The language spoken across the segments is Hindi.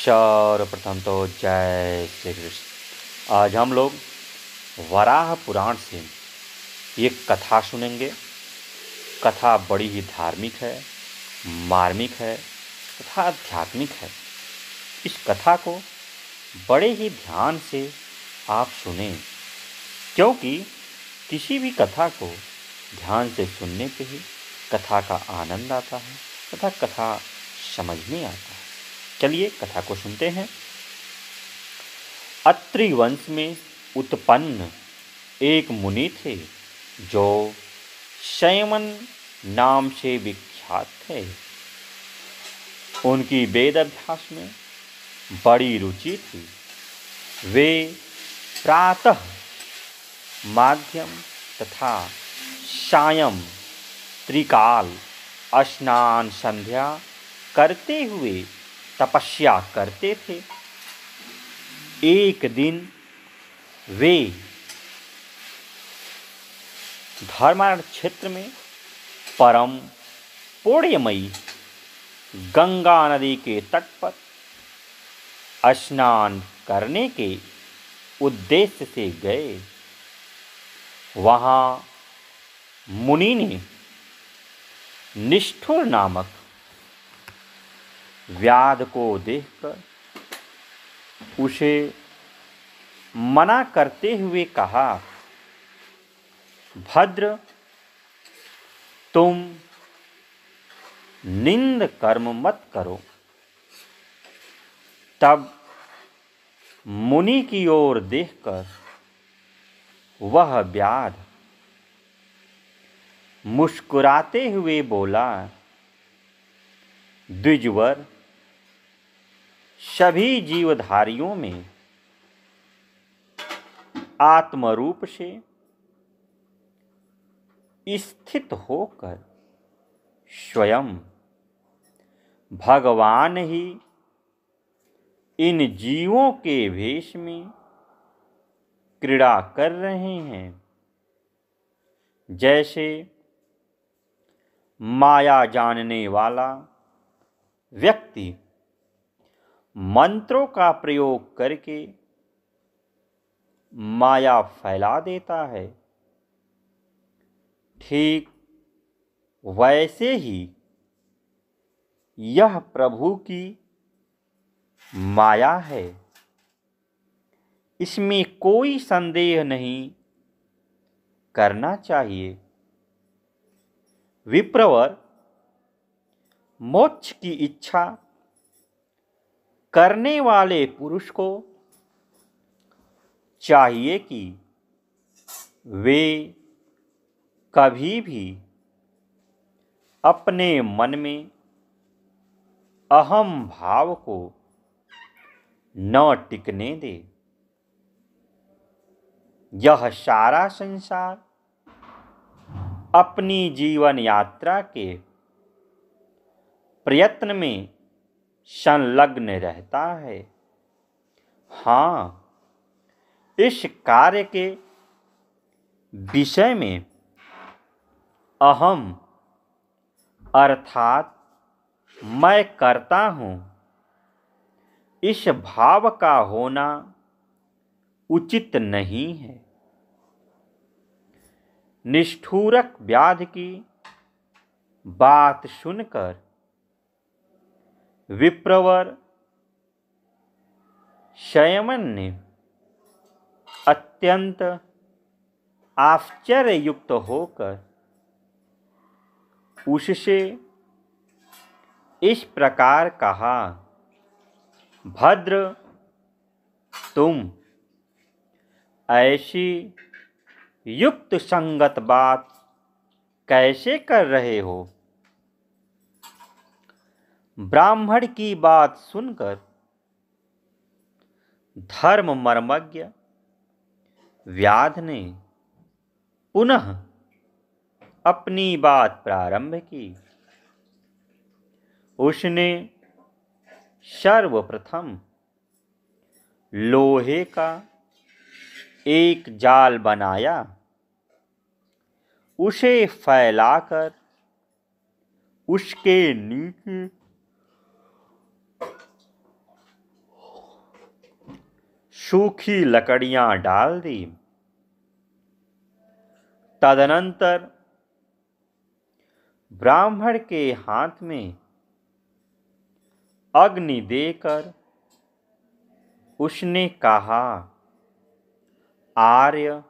सर्वप्रथम तो जय श्री कृष्ण। आज हम लोग वराह पुराण से एक कथा सुनेंगे। कथा बड़ी ही धार्मिक है, मार्मिक है तथा आध्यात्मिक है। इस कथा को बड़े ही ध्यान से आप सुनें, क्योंकि किसी भी कथा को ध्यान से सुनने पे ही कथा का आनंद आता है तथा कथा समझ में आता है। चलिए कथा को सुनते हैं। अत्रि वंश में उत्पन्न एक मुनि थे जो शयमन नाम से विख्यात थे। उनकी वेद अभ्यास में बड़ी रुचि थी। वे प्रातः, माध्यम तथा सायं त्रिकाल स्नान संध्या करते हुए तपस्या करते थे। एक दिन वे धर्मारण्य क्षेत्र में परम पुण्यमयी गंगा नदी के तट पर स्नान करने के उद्देश्य से गए। वहाँ मुनि ने निष्ठुर नामक व्याध को देखकर उसे मना करते हुए कहा, भद्र, तुम निंद कर्म मत करो। तब मुनि की ओर देखकर वह व्याध मुस्कुराते हुए बोला, द्विजवर, सभी जीवधारियों में आत्मरूप से स्थित होकर स्वयं भगवान ही इन जीवों के भेष में क्रीड़ा कर रहे हैं। जैसे माया जानने वाला व्यक्ति मंत्रों का प्रयोग करके माया फैला देता है, ठीक वैसे ही यह प्रभु की माया है। इसमें कोई संदेह नहीं करना चाहिए। विप्रवर, मोक्ष की इच्छा करने वाले पुरुष को चाहिए कि वे कभी भी अपने मन में अहम भाव को न टिकने दे। यह सारा संसार अपनी जीवन यात्रा के प्रयत्न में संलग्न रहता है। हाँ, इस कार्य के विषय में अहम अर्थात मैं करता हूँ, इस भाव का होना उचित नहीं है। निष्ठुरक व्याध की बात सुनकर विप्रवर शयमन ने अत्यंत आश्चर्ययुक्त होकर उससे इस प्रकार कहा, भद्र, तुम ऐसी युक्त संगत बात कैसे कर रहे हो? ब्राह्मण की बात सुनकर धर्म मर्मज्ञ व्याध ने पुनः अपनी बात प्रारंभ की। उसने सर्वप्रथम लोहे का एक जाल बनाया, उसे फैलाकर उसके नीचे सूखी लकड़ियां डाल दी। तदनंतर ब्राह्मण के हाथ में अग्नि देकर उसने कहा, आर्य,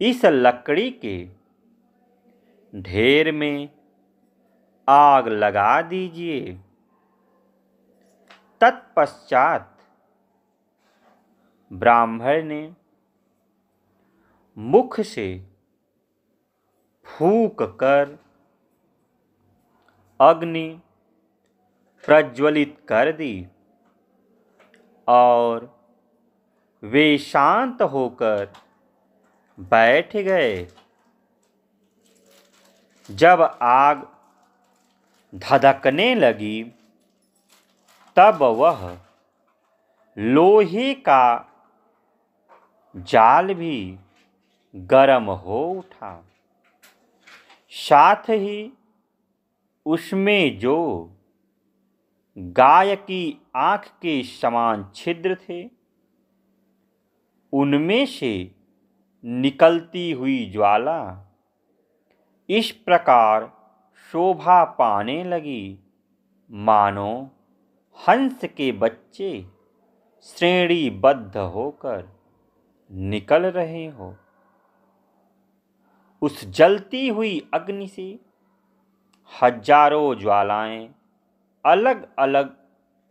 इस लकड़ी के ढेर में आग लगा दीजिए। तत्पश्चात ब्राह्मण ने मुख से फूंक कर अग्नि प्रज्वलित कर दी और वे शांत होकर बैठ गए। जब आग धधकने लगी तब वह लोहे का जाल भी गर्म हो उठा। साथ ही उसमें जो गाय की आंख के समान छिद्र थे, उनमें से निकलती हुई ज्वाला इस प्रकार शोभा पाने लगी मानो हंस के बच्चे श्रेणीबद्ध होकर निकल रहे हो। उस जलती हुई अग्नि से हजारों ज्वालाएं अलग अलग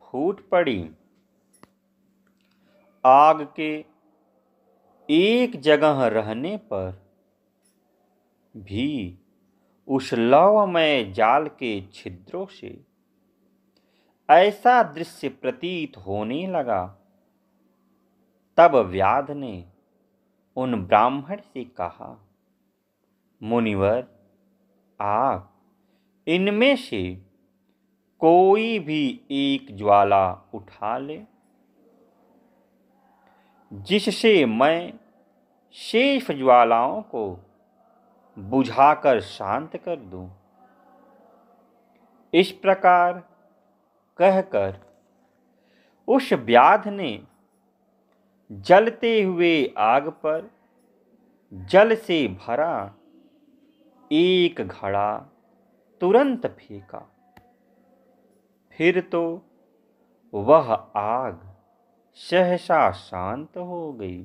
फूट पड़ी। आग के एक जगह रहने पर भी उस लौहमय जाल के छिद्रों से ऐसा दृश्य प्रतीत होने लगा। तब व्याध ने उन ब्राह्मण से कहा, मुनिवर, आप इनमें से कोई भी एक ज्वाला उठा ले, जिससे मैं शेष ज्वालाओं को बुझाकर शांत कर दूं। इस प्रकार कहकर उस व्याध ने जलते हुए आग पर जल से भरा एक घड़ा तुरंत फेंका। फिर तो वह आग सहसा शांत हो गई।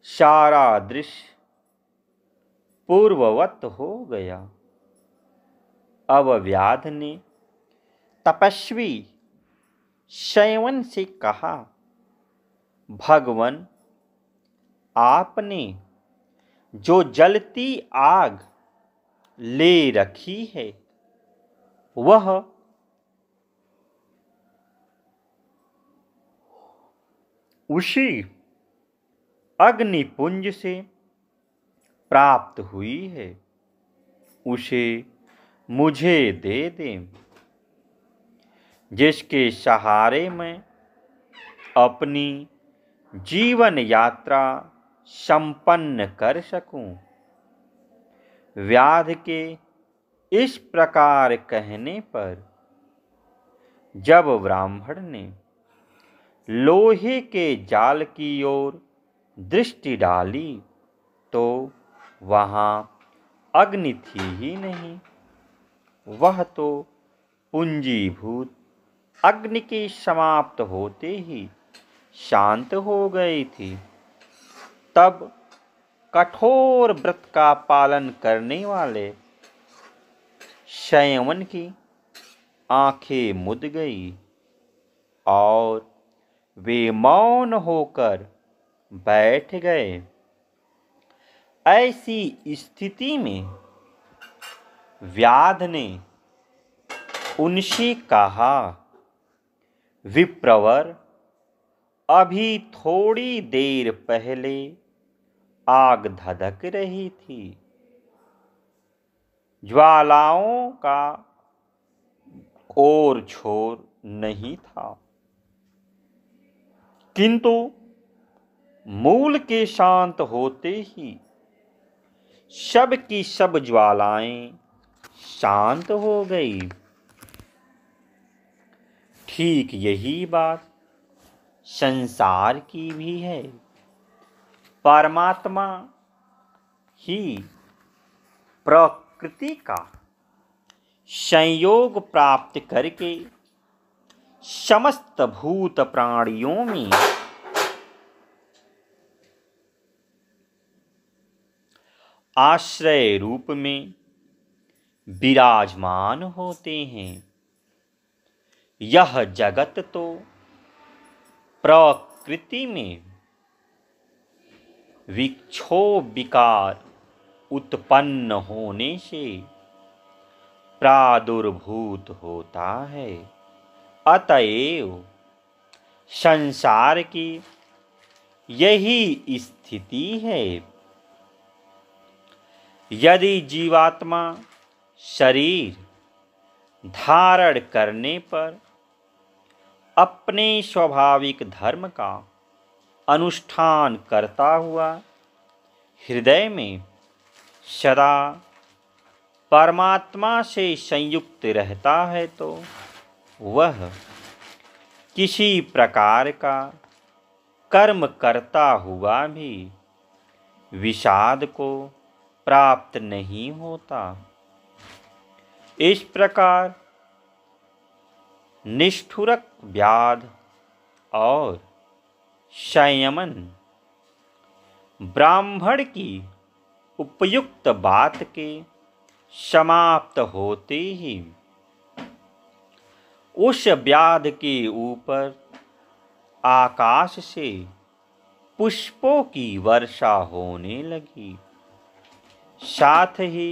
सारा दृश्य पूर्ववत हो गया। अब व्याध ने तपस्वी शयवन से कहा, भगवन, आपने जो जलती आग ले रखी है वह उसी अग्निपुंज से प्राप्त हुई है, उसे मुझे दे दें, जिसके सहारे मैं अपनी जीवन यात्रा संपन्न कर सकूं। व्याध के इस प्रकार कहने पर जब ब्राह्मण ने लोहे के जाल की ओर दृष्टि डाली तो वहां अग्नि थी ही नहीं। वह तो पुंजीभूत अग्नि के समाप्त होते ही शांत हो गई थी। तब कठोर व्रत का पालन करने वाले शयवन की आंखें मुद गई और वे मौन होकर बैठ गए। ऐसी स्थिति में व्याध ने उनसे कहा, विप्रवर, अभी थोड़ी देर पहले आग धधक रही थी, ज्वालाओं का और छोर नहीं था, किंतु मूल के शांत होते ही सब की सब ज्वालाएं शांत हो गई। ठीक यही बात संसार की भी है। परमात्मा ही प्रकृति का संयोग प्राप्त करके समस्त भूत प्राणियों में आश्रय रूप में विराजमान होते हैं। यह जगत तो प्रकृति में विक्षोभ विकार उत्पन्न होने से प्रादुर्भूत होता है। अतएव संसार की यही स्थिति है। यदि जीवात्मा शरीर धारण करने पर अपने स्वाभाविक धर्म का अनुष्ठान करता हुआ हृदय में सदा परमात्मा से संयुक्त रहता है तो वह किसी प्रकार का कर्म करता हुआ भी विषाद को प्राप्त नहीं होता। इस प्रकार निष्ठुरक व्याध और संयमन ब्राह्मण की उपयुक्त बात के समाप्त होते ही उस व्याध के ऊपर आकाश से पुष्पों की वर्षा होने लगी। साथ ही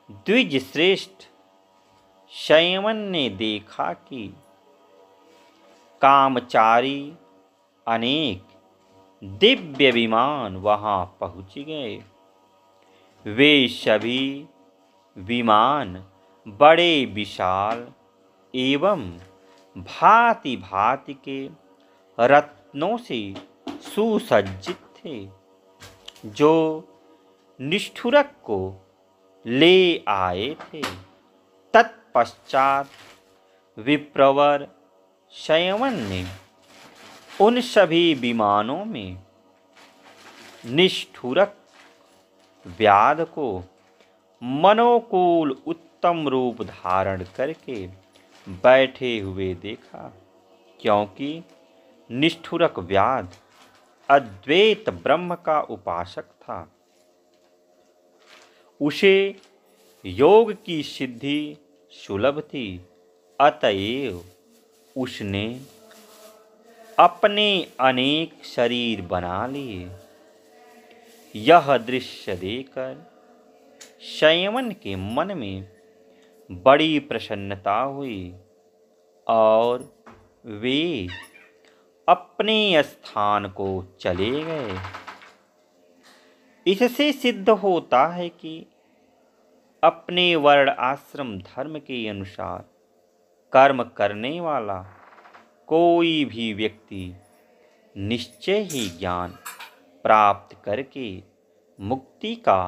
द्विज श्रेष्ठ संयमन ने देखा कि कामचारी अनेक दिव्य विमान वहां पहुंच गए। वे सभी विमान बड़े विशाल एवं भांति भांति के रत्नों से सुसज्जित थे, जो निष्ठुरक को ले आए थे। तत्पश्चात विप्रवर संयमन ने उन सभी विमानों में निष्ठुरक व्याध को मनोकूल उत्तम रूप धारण करके बैठे हुए देखा, क्योंकि निष्ठुरक व्याध अद्वैत ब्रह्म का उपासक था। उसे योग की सिद्धि सुलभ थी। अतएव उसने अपने अनेक शरीर बना लिए। यह दृश्य देखकर संयमन के मन में बड़ी प्रसन्नता हुई और वे अपने स्थान को चले गए। इससे सिद्ध होता है कि अपने वर्ण आश्रम धर्म के अनुसार कर्म करने वाला कोई भी व्यक्ति निश्चय ही ज्ञान प्राप्त करके मुक्ति का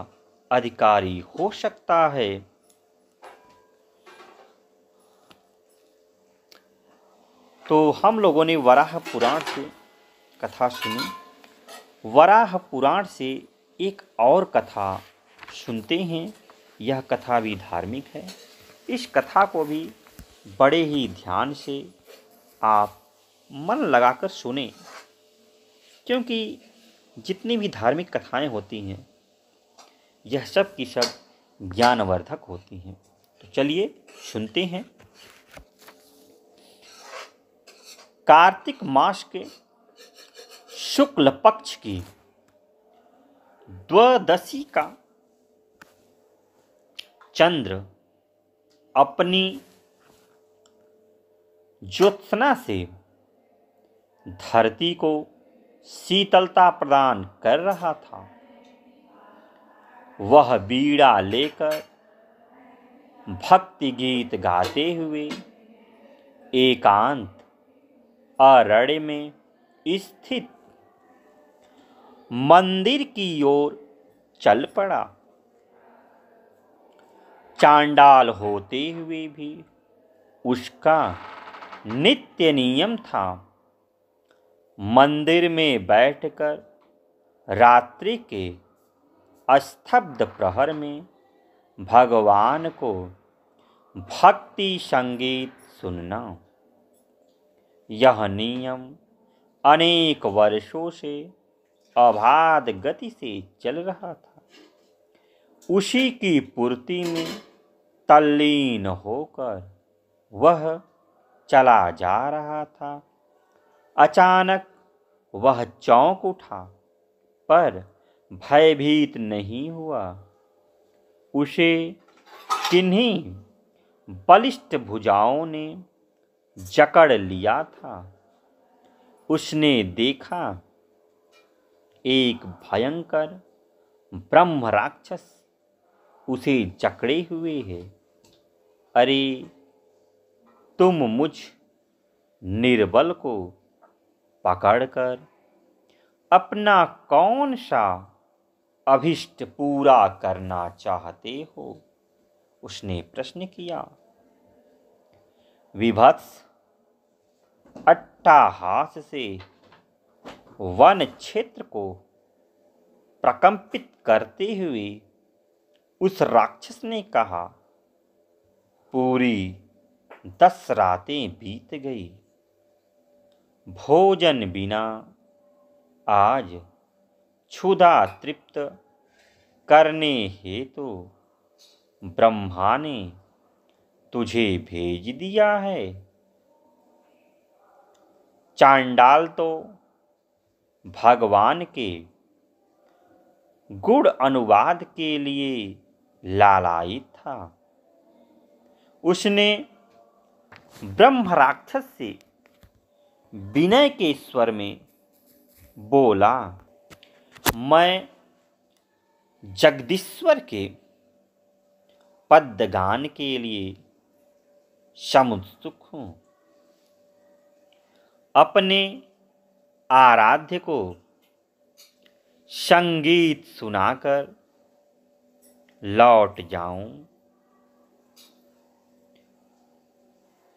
अधिकारी हो सकता है। तो हम लोगों ने वराह पुराण से कथा सुनी। वराह पुराण से एक और कथा सुनते हैं। यह कथा भी धार्मिक है। इस कथा को भी बड़े ही ध्यान से आप मन लगाकर सुने, क्योंकि जितनी भी धार्मिक कथाएं होती हैं यह सब की सब ज्ञानवर्धक होती हैं। तो चलिए सुनते हैं। कार्तिक मास के शुक्ल पक्ष की द्वादशी का चंद्र अपनी ज्योत्सना से धरती को शीतलता प्रदान कर रहा था। वह बीड़ा लेकर भक्ति गीत गाते हुए एकांत अरण्य में स्थित मंदिर की ओर चल पड़ा। चांडाल होते हुए भी उसका नित्य नियम था मंदिर में बैठकर रात्रि के स्तब्ध प्रहर में भगवान को भक्ति संगीत सुनना। यह नियम अनेक वर्षों से अबाध गति से चल रहा था। उसी की पूर्ति में तल्लीन होकर वह चला जा रहा था। अचानक वह चौंक उठा, पर भयभीत नहीं हुआ। उसे किन्हीं बलिष्ठ भुजाओं ने जकड़ लिया था। उसने देखा एक भयंकर ब्रह्म राक्षस उसे जकड़े हुए है। अरे, तुम मुझ निर्बल को पकड़कर अपना कौन सा अभिष्ट पूरा करना चाहते हो? उसने प्रश्न किया। विभत्स अट्टहास से वन क्षेत्र को प्रकंपित करते हुए उस राक्षस ने कहा, पूरी 10 रातें बीत गई। भोजन बिना आज क्षुधा तृप्त करने हेतु ब्रह्मा ने तुझे भेज दिया है। चांडाल तो भगवान के गुण अनुवाद के लिए लालायित था। उसने ब्रह्म राक्षस से विनय के स्वर में बोला, मैं जगदीश्वर के पद्यगान के लिए समुत्सुक हूँ। अपने आराध्य को संगीत सुनाकर लौट जाऊं,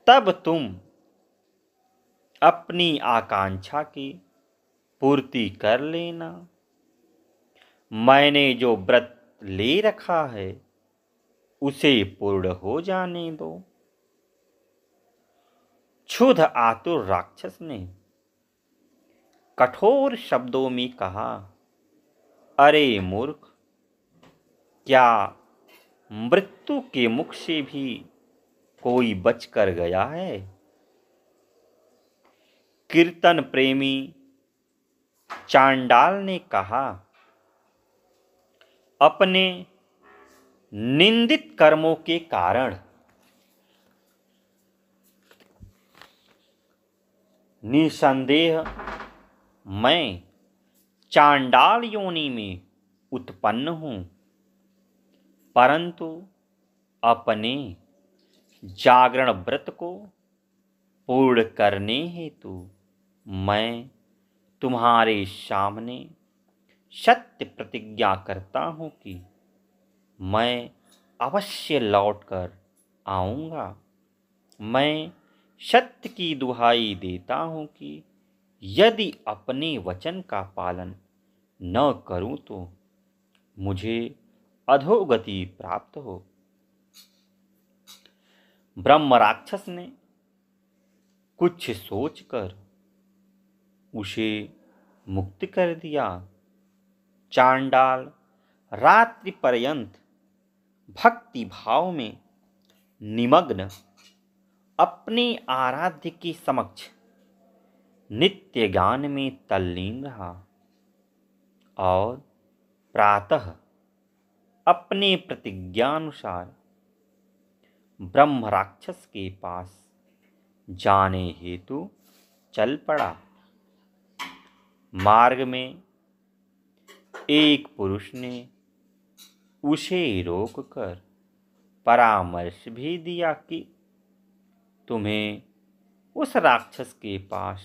तब तुम अपनी आकांक्षा की पूर्ति कर लेना। मैंने जो व्रत ले रखा है उसे पूर्ण हो जाने दो। क्षुध आतुर राक्षस ने कठोर शब्दों में कहा, अरे मूर्ख, क्या मृत्यु के मुख से भी कोई बचकर गया है? कीर्तन प्रेमी चांडाल ने कहा, अपने निंदित कर्मों के कारण निसंदेह मैं चांडाल योनि में उत्पन्न हूँ, परंतु अपने जागरण व्रत को पूर्ण करने हेतु मैं तुम्हारे सामने सत्य प्रतिज्ञा करता हूँ कि मैं अवश्य लौटकर आऊँगा। मैं सत्य की दुहाई देता हूँ कि यदि अपने वचन का पालन न करूँ तो मुझे अधोगति प्राप्त हो। ब्रह्म राक्षस ने कुछ सोचकर उसे मुक्त कर दिया। चांडाल रात्रि पर्यंत भक्ति भाव में निमग्न अपने आराध्य के समक्ष नित्य गान में तल्लीन रहा और प्रातः अपने प्रतिज्ञानुसार ब्रह्म राक्षस के पास जाने हेतु चल पड़ा। मार्ग में एक पुरुष ने उसे रोककर परामर्श भी दिया कि तुम्हें उस राक्षस के पास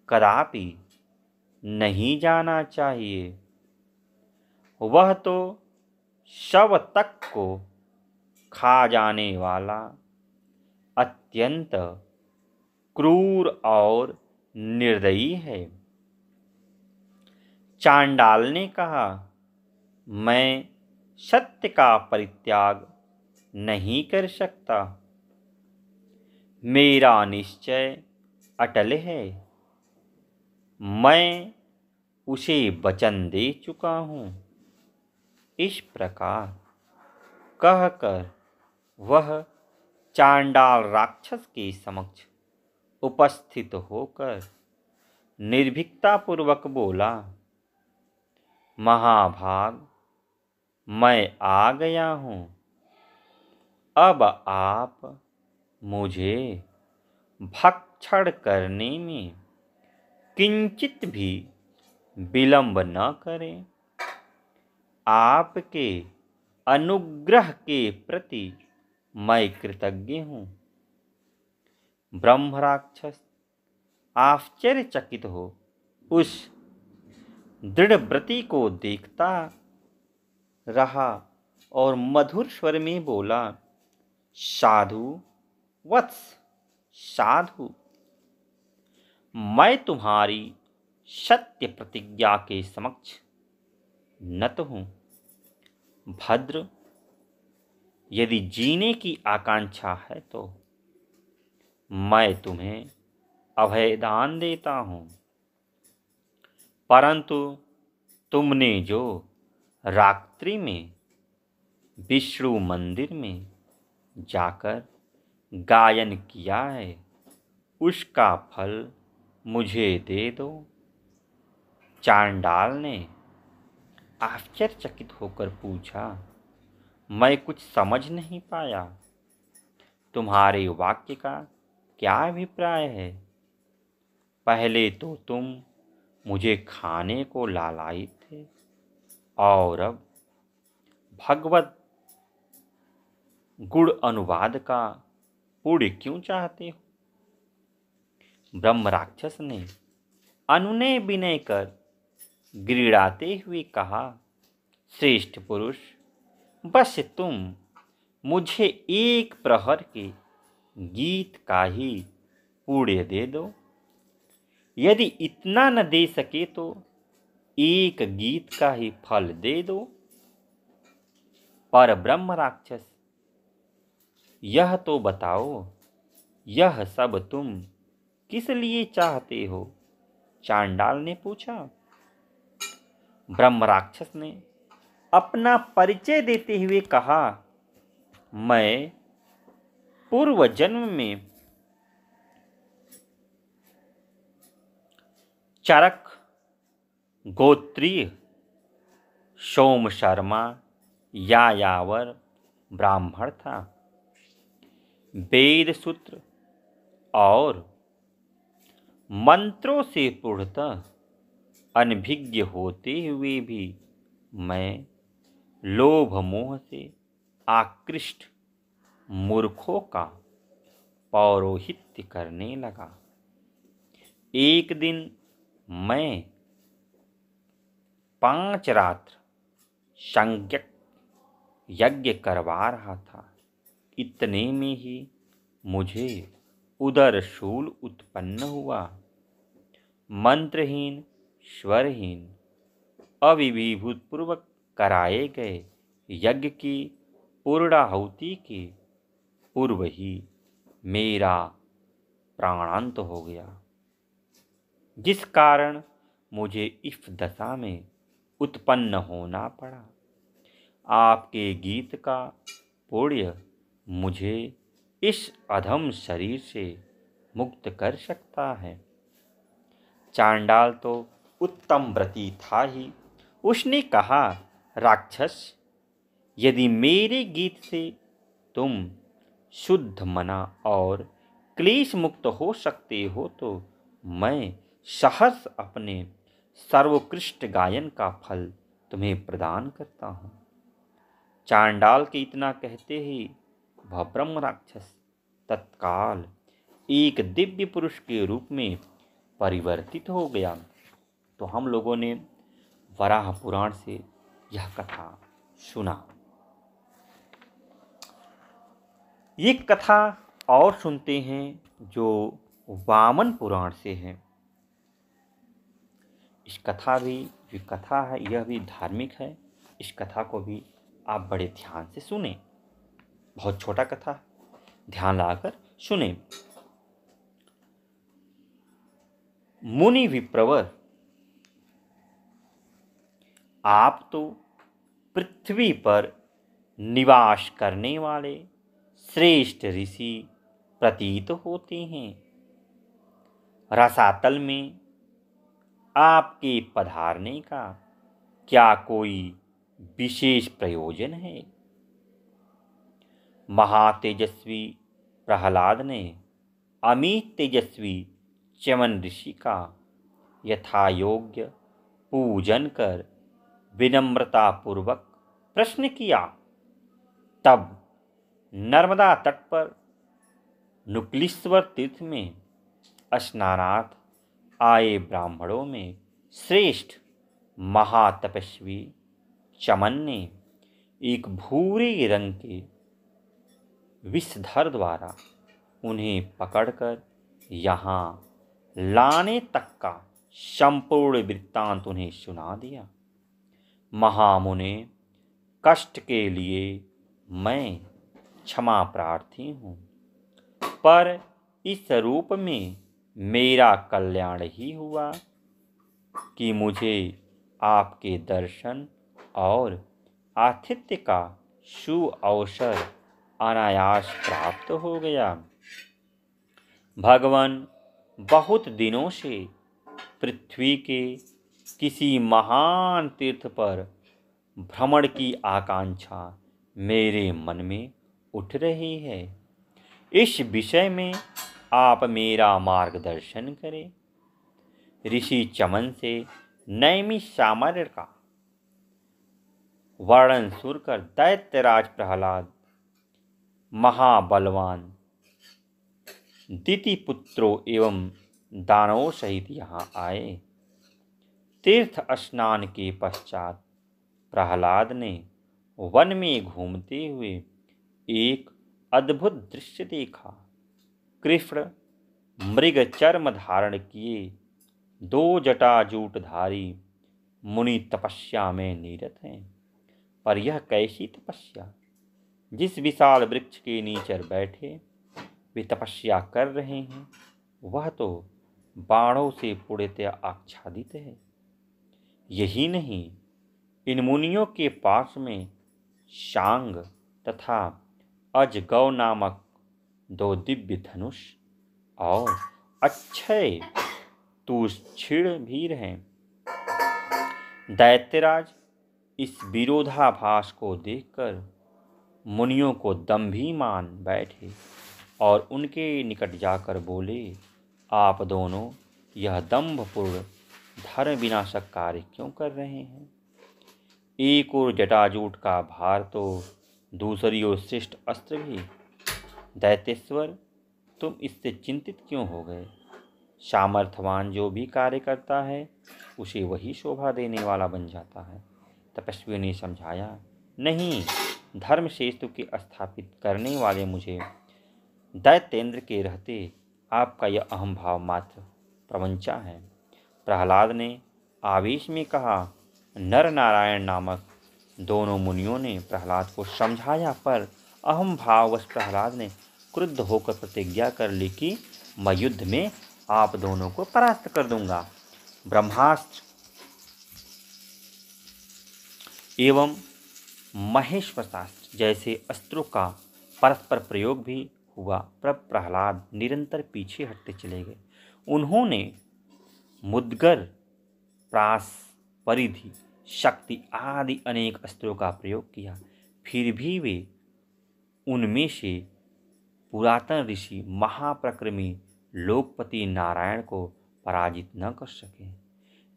कदापि नहीं जाना चाहिए। वह तो शव तक को खा जाने वाला अत्यंत क्रूर और निर्दयी है। चांडाल ने कहा, मैं सत्य का परित्याग नहीं कर सकता। मेरा निश्चय अटल है। मैं उसे वचन दे चुका हूँ। इस प्रकार कहकर वह चांडाल राक्षस के समक्ष उपस्थित होकर निर्भीकतापूर्वक बोला, महाभाग, मैं आ गया हूँ। अब आप मुझे भक्षण करने में किंचित भी विलंब न करें। आपके अनुग्रह के प्रति मैं कृतज्ञ हूँ। ब्रह्म राक्षस आश्चर्यचकित हो उस दृढ़व्रती को देखता रहा और मधुर स्वर में बोला, साधु वत्स, साधु, मैं तुम्हारी सत्य प्रतिज्ञा के समक्ष नत हूँ। भद्र, यदि जीने की आकांक्षा है तो मैं तुम्हें अभयदान देता हूँ, परंतु तुमने जो रात्रि में विष्णु मंदिर में जाकर गायन किया है उसका फल मुझे दे दो। चांडाल ने आश्चर्यचकित होकर पूछा, मैं कुछ समझ नहीं पाया। तुम्हारे वाक्य का क्या अभिप्राय है? पहले तो तुम मुझे खाने को लालायित थे और अब भगवत गुण अनुवाद का पुण्य क्यों चाहते हो? ब्रह्म राक्षस ने अनुनय विनय कर गिड़गिड़ाते हुए कहा, श्रेष्ठ पुरुष, बस तुम मुझे एक प्रहर के गीत का ही पुण्य दे दो। यदि इतना न दे सके तो एक गीत का ही फल दे दो। पर ब्रह्म राक्षस, यह तो बताओ, यह सब तुम किस लिए चाहते हो? चांडाल ने पूछा। ब्रह्म राक्षस ने अपना परिचय देते हुए कहा, मैं पूर्व जन्म में चरक गोत्रीय सोम शर्मा यायावर ब्राह्मण था। वेद सूत्र और मंत्रों से पूर्णतः अनभिज्ञ होते हुए भी मैं लोभ मोह से आकृष्ट मूर्खों का पौरोहित्य करने लगा। एक दिन मैं 5 रात्र संज्ञक यज्ञ करवा रहा था। इतने में ही मुझे उदर शूल उत्पन्न हुआ। मंत्रहीन, स्वरहीन, अविभूत पूर्वक कराए गए यज्ञ की पूर्णाहुति के पूर्व ही मेरा प्राणांत हो गया, जिस कारण मुझे इस दशा में उत्पन्न होना पड़ा। आपके गीत का पुण्य मुझे इस अधम शरीर से मुक्त कर सकता है। चांडाल तो उत्तम व्रती था ही। उसने कहा, राक्षस, यदि मेरे गीत से तुम शुद्ध मना और क्लेश मुक्त हो सकते हो तो मैं सहर्ष अपने सर्वोत्कृष्ट गायन का फल तुम्हें प्रदान करता हूँ। चांडाल के इतना कहते ही वह ब्रह्म राक्षस तत्काल एक दिव्य पुरुष के रूप में परिवर्तित हो गया। तो हम लोगों ने वराह पुराण से यह कथा सुना। ये कथा और सुनते हैं जो वामन पुराण से है। इस कथा भी जो कथा है यह भी धार्मिक है। इस कथा को भी आप बड़े ध्यान से सुने। बहुत छोटा कथा है, ध्यान लगाकर सुने। मुनि विप्रवर, आप तो पृथ्वी पर निवास करने वाले श्रेष्ठ ऋषि प्रतीत होते हैं। रसातल में आपके पधारने का क्या कोई विशेष प्रयोजन है? महातेजस्वी प्रहलाद ने अमित तेजस्वी च्यवन ऋषि का यथायोग्य पूजन कर विनम्रतापूर्वक प्रश्न किया। तब नर्मदा तट पर नुक्लीश्वर तीर्थ में स्नानार्थ आए ब्राह्मणों में श्रेष्ठ महातपस्वी चमन ने एक भूरे रंग के विषधर द्वारा उन्हें पकड़कर यहाँ लाने तक का संपूर्ण वृत्तांत उन्हें सुना दिया। महामुने, कष्ट के लिए मैं क्षमा प्रार्थी हूँ, पर इस रूप में मेरा कल्याण ही हुआ कि मुझे आपके दर्शन और आतिथ्य का सुअवसर अनायास प्राप्त हो गया। भगवान बहुत दिनों से पृथ्वी के किसी महान तीर्थ पर भ्रमण की आकांक्षा मेरे मन में उठ रही है। इस विषय में आप मेरा मार्गदर्शन करें। ऋषि चमन से नैमिषारण्य का वर्णन सुनकर दैत्यराज प्रहलाद महाबलवान दितिपुत्रों एवं दानवों सहित यहाँ आए। तीर्थ स्नान के पश्चात प्रहलाद ने वन में घूमते हुए एक अद्भुत दृश्य देखा। कृष्ण मृग चर्म धारण किए 2 जटाजूटधारी मुनि तपस्या में निरत हैं। पर यह कैसी तपस्या! जिस विशाल वृक्ष के नीचे बैठे वे तपस्या कर रहे हैं, वह तो बाणों से पूर्णतः आच्छादित है। यही नहीं, इन मुनियों के पास में शांग तथा अजगौ नामक 2 दिव्य धनुष और अक्षय तुषीण भी हैं। दैत्यराज इस विरोधाभास को देखकर मुनियों को दंभी मान बैठे और उनके निकट जाकर बोले, आप दोनों यह दंभपूर्ण धर्म विनाशक कार्य क्यों कर रहे हैं? एक और जटाजूट का भार तो दूसरी ओर श्रेष्ठ अस्त्र भी। दैत्येश्वर, तुम इससे चिंतित क्यों हो गए? सामर्थ्यवान जो भी कार्य करता है उसे वही शोभा देने वाला बन जाता है। तपस्वी ने समझाया, नहीं, धर्म श्रेष्ठ के स्थापित करने वाले मुझे दैत्येंद्र के रहते आपका यह अहम भाव मात्र प्रवंचा है। प्रहलाद ने आवेश में कहा। नर नारायण नामक दोनों मुनियों ने प्रहलाद को समझाया, पर अहम भाववश प्रहलाद ने क्रुद्ध होकर प्रतिज्ञा कर ली कि मैं युद्ध में आप दोनों को परास्त कर दूंगा। ब्रह्मास्त्र एवं महेश्वरास्त्र जैसे अस्त्रों का परस्पर प्रयोग भी हुआ, पर प्रहलाद निरंतर पीछे हटते चले गए। उन्होंने मुद्गर, प्रास, परिधि, शक्ति आदि अनेक अस्त्रों का प्रयोग किया, फिर भी वे उनमें से पुरातन ऋषि महाप्रक्रमी लोकपति नारायण को पराजित न कर सके।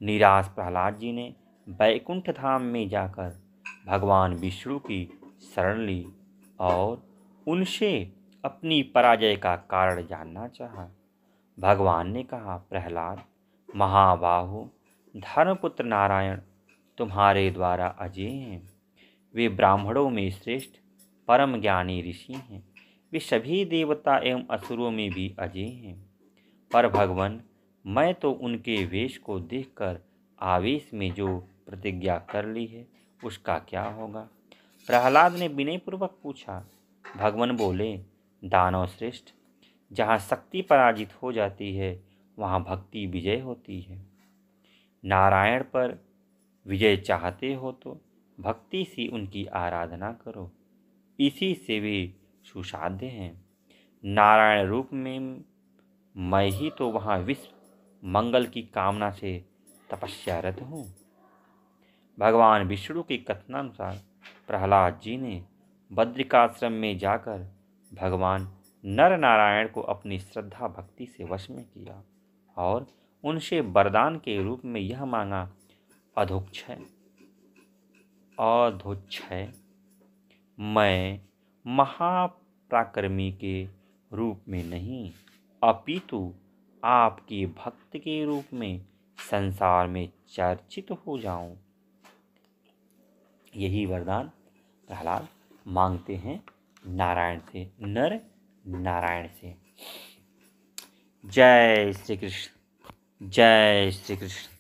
निराश प्रहलाद जी ने वैकुंठ धाम में जाकर भगवान विष्णु की शरण ली और उनसे अपनी पराजय का कारण जानना चाहा। भगवान ने कहा, प्रहलाद महाबाहु, धर्मपुत्र नारायण तुम्हारे द्वारा अजय हैं। वे ब्राह्मणों में श्रेष्ठ परम ज्ञानी ऋषि हैं। वे सभी देवता एवं असुरों में भी अजय हैं। पर भगवान, मैं तो उनके वेश को देखकर आवेश में जो प्रतिज्ञा कर ली है उसका क्या होगा? प्रहलाद ने विनयपूर्वक पूछा। भगवान बोले, दानव श्रेष्ठ, जहाँ शक्ति पराजित हो जाती है वहाँ भक्ति विजय होती है। नारायण पर विजय चाहते हो तो भक्ति से उनकी आराधना करो, इसी से वे सुसाध्य हैं। नारायण रूप में मैं ही तो वहाँ विश्व मंगल की कामना से तपस्यारत हूँ। भगवान विष्णु के कथनानुसार प्रहलाद जी ने बद्रिकाश्रम में जाकर भगवान नर नारायण को अपनी श्रद्धा भक्ति से वश में किया और उनसे वरदान के रूप में यह मांगा, अधोक्षय मैं महापराक्रमी के रूप में नहीं अपितु आपके भक्त के रूप में संसार में चर्चित हो जाऊं। यही वरदान प्रहलाद मांगते हैं नारायण से, नर नारायण से। जय श्री कृष्ण, जय श्री कृष्ण।